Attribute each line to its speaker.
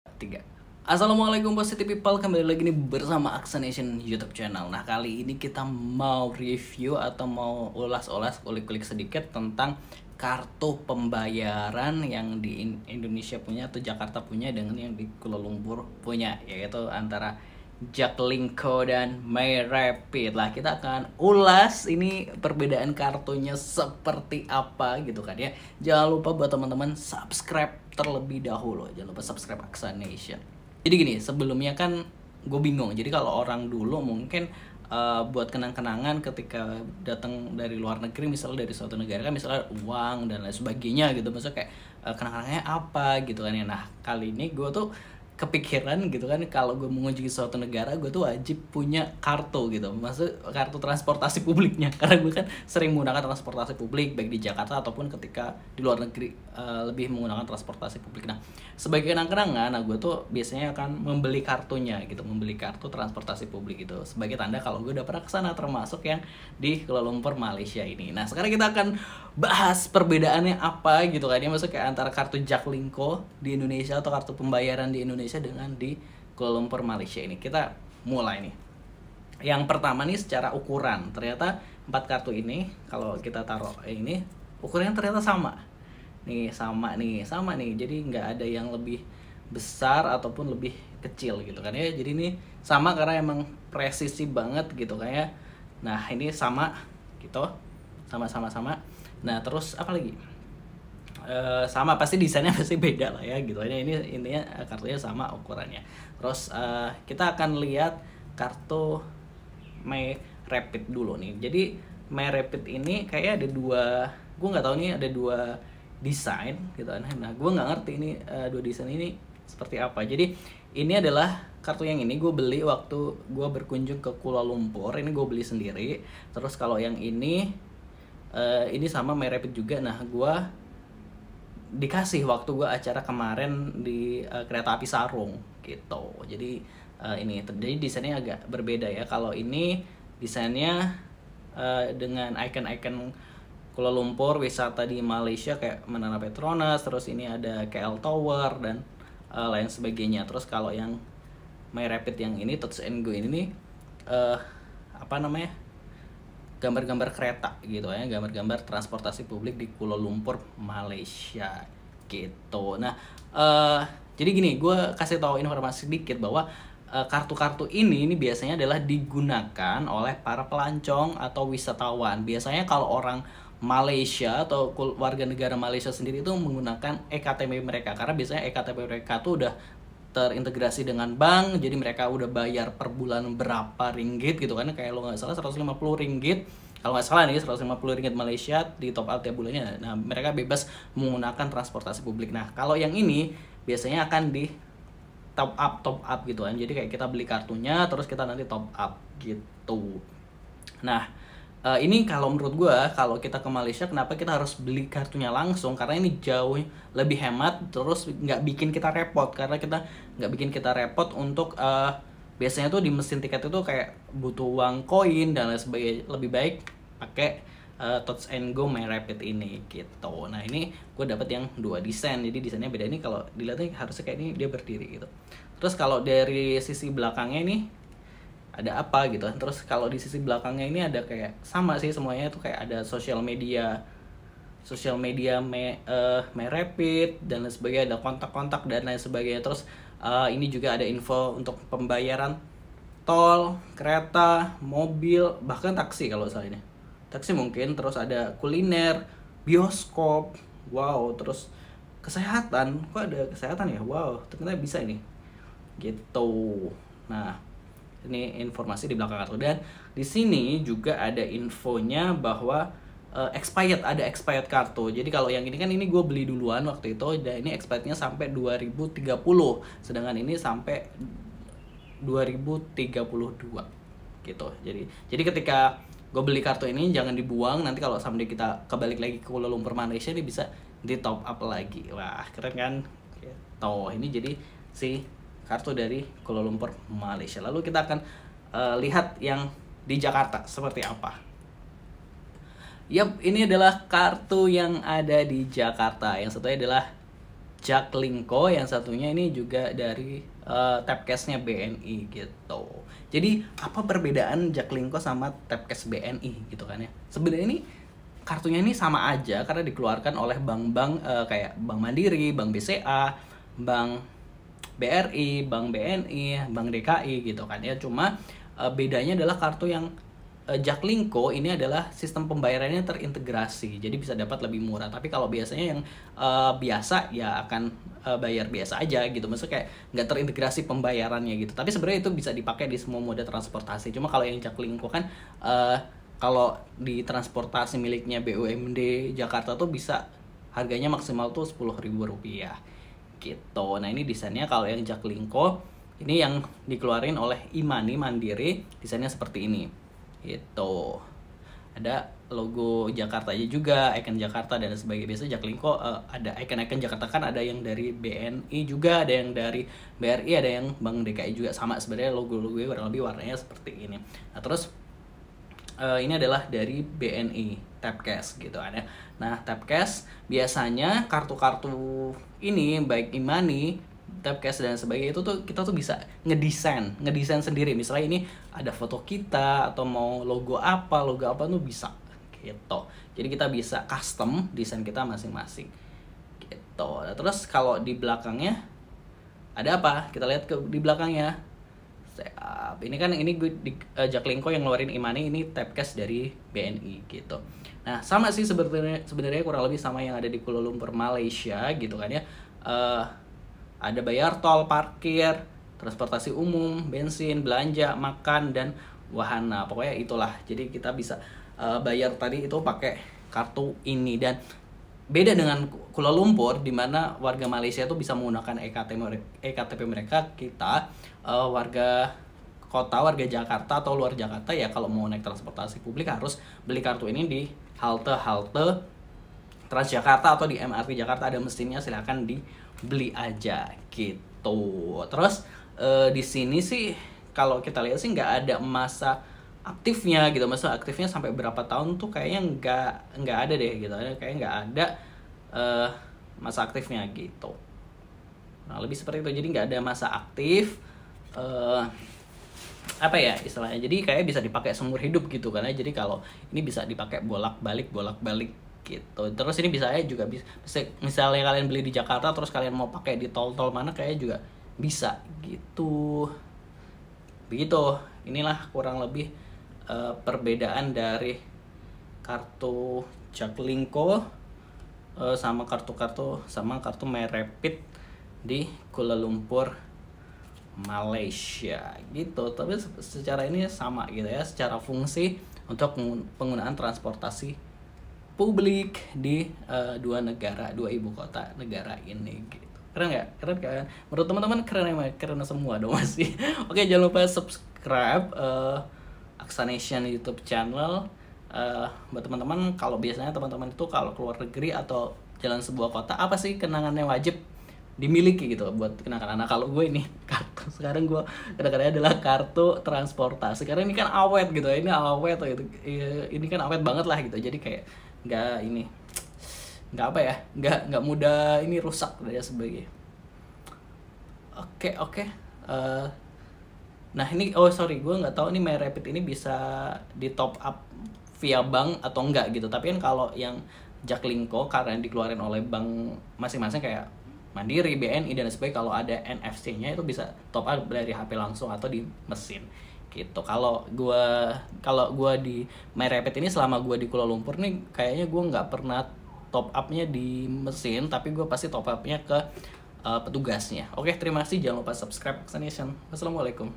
Speaker 1: Tiga. Assalamualaikum positive people, kembali lagi nih bersama Aksanation YouTube channel. Nah, kali ini kita mau review atau mau ulas-ulas, kulik-kulik sedikit tentang kartu pembayaran yang di Indonesia punya atau Jakarta punya dengan yang di Kuala Lumpur punya, yaitu antara Jaklingko dan MyRapid. Lah, kita akan ulas ini perbedaan kartunya seperti apa gitu kan ya. Jangan lupa buat teman-teman subscribe terlebih dahulu. Jangan lupa subscribe Aksanation. Jadi gini, sebelumnya kan gue bingung. Jadi kalau orang dulu mungkin buat kenang-kenangan ketika datang dari luar negeri, misalnya dari suatu negara kan, misalnya uang dan lain sebagainya gitu. Maksudnya kayak kenang-kenangannya apa gitu kan ya. Nah, kali ini gue tuh kepikiran gitu kan, kalau gue mengunjungi suatu negara gue tuh wajib punya kartu gitu, maksud kartu transportasi publiknya karena gue kan sering menggunakan transportasi publik baik di Jakarta ataupun ketika di luar negeri, lebih menggunakan transportasi publik. Nah, sebagai kenang-kenangan, nah gue tuh biasanya akan membeli kartunya gitu, membeli kartu transportasi publik gitu sebagai tanda kalau gue udah pernah kesana, termasuk yang di Kuala Lumpur Malaysia ini. Nah, sekarang kita akan bahas perbedaannya apa gitu kan ya, maksudnya kayak antara kartu Jaklingko di Indonesia atau kartu pembayaran di Indonesia dengan di Kuala Lumpur Malaysia ini. Kita mulai nih. Yang pertama nih, secara ukuran, ternyata 4 kartu ini kalau kita taruh ini ukurannya ternyata sama nih, sama nih, jadi nggak ada yang lebih besar ataupun lebih kecil gitu kan ya. Jadi ini sama karena emang presisi banget gitu kayak. Nah, ini sama gitu, sama. Nah, terus apa lagi? Sama, pasti desainnya pasti beda lah ya gitu. Ini intinya kartunya sama ukurannya. Terus kita akan lihat kartu MyRapid dulu nih. Jadi MyRapid ini kayak ada dua, gue nggak tahu nih, ada dua desain gitu kan. Nah, gue nggak ngerti ini dua desain ini seperti apa. Jadi ini adalah kartu yang ini gue beli waktu gue berkunjung ke Kuala Lumpur. Ini gue beli sendiri. Terus kalau yang ini sama MyRapid juga. Nah, gue dikasih waktu gue acara kemarin di kereta api Sarung gitu. Jadi jadi desainnya agak berbeda ya. Kalau ini desainnya dengan icon-icon Kuala Lumpur, wisata di Malaysia kayak Menara Petronas, terus ini ada KL Tower dan lain sebagainya. Terus kalau yang MyRapid yang ini Touch and Go ini nih apa namanya, gambar-gambar kereta gitu ya, gambar-gambar transportasi publik di Kuala Lumpur Malaysia gitu. Nah, jadi gini, gue kasih tahu informasi sedikit bahwa kartu-kartu ini biasanya adalah digunakan oleh para pelancong atau wisatawan. Biasanya kalau orang Malaysia atau warga negara Malaysia sendiri itu menggunakan eKTP mereka, karena biasanya eKTP mereka tuh udah terintegrasi dengan bank, jadi mereka udah bayar per bulan berapa ringgit gitu kan, kayak lo nggak salah 150 ringgit kalau nggak salah nih, 150 ringgit Malaysia di top up tiap bulannya. Nah, mereka bebas menggunakan transportasi publik. Nah, kalau yang ini biasanya akan di top up gitu kan, jadi kayak kita beli kartunya terus kita nanti top up gitu. Nah, ini kalau menurut gue, kalau kita ke Malaysia, kenapa kita harus beli kartunya langsung? Karena ini jauh lebih hemat, terus nggak bikin kita repot. Karena kita nggak bikin kita repot untuk biasanya tuh di mesin tiket itu kayak butuh uang koin dan lain sebagainya. Lebih baik pakai Touch and Go MyRapid ini gitu. Nah, ini gue dapat yang dua desain, jadi desainnya beda. Ini kalau dilihatnya harusnya kayak ini dia berdiri gitu. Terus kalau dari sisi belakangnya ini ada apa gitu. Terus kalau di sisi belakangnya ini ada kayak sama sih semuanya tuh, kayak ada sosial media MyRapid dan lain sebagainya, ada kontak-kontak dan lain sebagainya. Terus ini juga ada info untuk pembayaran tol, kereta, mobil, bahkan taksi kalau salah ini. Taksi mungkin, terus ada kuliner, bioskop, wow, terus kesehatan, kok ada kesehatan ya, wow, ternyata bisa ini gitu. Nah, ini informasi di belakang kartu, dan di sini juga ada infonya bahwa ada expired kartu. Jadi kalau yang ini kan, ini gue beli duluan waktu itu, dan ini expirednya sampai 2030, sedangkan ini sampai 2032 gitu. Jadi ketika gue beli kartu ini jangan dibuang, nanti kalau sampai kita kebalik lagi ke Kuala Lumpur Malaysia ini bisa di top up lagi. Wah, keren kan gitu. Ini jadi si kartu dari Kuala Lumpur Malaysia. Lalu kita akan lihat yang di Jakarta seperti apa. Yap, ini adalah kartu yang ada di Jakarta. Yang satunya adalah Jaklingko, yang satunya ini juga dari Tapcash-nya BNI gitu. Jadi apa perbedaan Jaklingko sama Tapcash BNI gitu kan ya? Sebenarnya ini kartunya ini sama aja karena dikeluarkan oleh bank-bank kayak Bank Mandiri, Bank BCA, Bank BRI, Bank BNI, Bank DKI gitu kan ya. Cuma bedanya adalah kartu yang Jaklingko ini adalah sistem pembayarannya terintegrasi, jadi bisa dapat lebih murah. Tapi kalau biasanya yang biasa ya akan bayar biasa aja gitu, maksudnya kayak nggak terintegrasi pembayarannya gitu. Tapi sebenarnya itu bisa dipakai di semua moda transportasi. Cuma kalau yang Jaklingko kan kalau di transportasi miliknya BUMD Jakarta tuh bisa harganya maksimal tuh Rp10.000 gitu. Nah ini desainnya kalau yang Jaklingko ini yang dikeluarin oleh e-money Mandiri, desainnya seperti ini. Itu ada logo Jakarta aja juga, icon Jakarta dan sebagainya. Biasa Jaklingko ada icon-icon Jakarta kan, ada yang dari BNI juga, ada yang dari BRI, ada yang Bank DKI juga, sama sebenarnya logo-logonya kurang lebih warnanya seperti ini. Nah terus ini adalah dari BNI Tapcash gitu ada. Nah Tapcash biasanya kartu-kartu ini baik e-money, Tapcash dan sebagainya itu tuh kita tuh bisa ngedesain sendiri. Misalnya ini ada foto kita atau mau logo apa tuh bisa gitu. Jadi kita bisa custom desain kita masing-masing gitu. Terus kalau di belakangnya ada apa? Kita lihat di belakangnya. Ini kan Jaklingko yang ngeluarin e-money, ini Tapcash dari BNI gitu. Nah sama sih sebenarnya kurang lebih sama yang ada di Kuala Lumpur Malaysia gitu kan ya. Ada bayar tol, parkir, transportasi umum, bensin, belanja, makan, dan wahana. Pokoknya itulah. Jadi kita bisa bayar tadi itu pakai kartu ini. Dan beda dengan Kuala Lumpur, di mana warga Malaysia tuh bisa menggunakan EKTP mereka. Kita warga kota, warga Jakarta atau luar Jakarta ya, kalau mau naik transportasi publik harus beli kartu ini di halte-halte Transjakarta atau di MRT Jakarta, ada mesinnya, silahkan dibeli aja gitu. Terus di sini sih kalau kita lihat sih nggak ada masa aktifnya gitu. Masa aktifnya sampai berapa tahun tuh kayaknya nggak ada deh gitu, kayaknya nggak ada masa aktifnya gitu. Nah lebih seperti itu, jadi nggak ada masa aktif apa ya istilahnya, jadi kayak bisa dipakai seumur hidup gitu kan ya. Jadi kalau ini bisa dipakai bolak-balik gitu. Terus ini bisa juga bisa misalnya kalian beli di Jakarta terus kalian mau pakai di tol-tol mana kayak juga bisa gitu. Begitu. Inilah kurang lebih perbedaan dari kartu Jaklingko sama kartu MyRapid di Kuala Lumpur Malaysia gitu. Tapi secara ini sama gitu ya, secara fungsi untuk penggunaan transportasi publik di dua ibu kota negara ini gitu. Keren nggak? Keren kan? Menurut teman-teman keren semua dong masih. Oke, jangan lupa subscribe Aksanation YouTube channel. Buat teman-teman, kalau biasanya teman-teman itu kalau keluar negeri atau jalan sebuah kota, apa sih kenangan yang wajib dimiliki gitu buat kenangan anak? Kalau gue ini kartu, sekarang gue kadang-kadang adalah kartu transportasi karena ini kan awet gitu, ini awet gitu, ini kan awet banget lah gitu. Jadi kayak nggak mudah ini rusak dan sebagainya. Oke. Nah ini gue nggak tahu ini MyRapid ini bisa di top up via bank atau enggak gitu. Tapi kan kalau yang Jaklingko karena dikeluarin oleh bank masing-masing kayak Mandiri, BNI dan sebagainya, kalau ada NFC-nya itu bisa top up dari HP langsung atau di mesin gitu. Kalau gua di MyRapid ini selama gua di Kuala Lumpur nih kayaknya gua nggak pernah top up-nya di mesin, tapi gua pasti top up-nya ke petugasnya. Oke, terima kasih, jangan lupa subscribe Aksanation. Wassalamualaikum.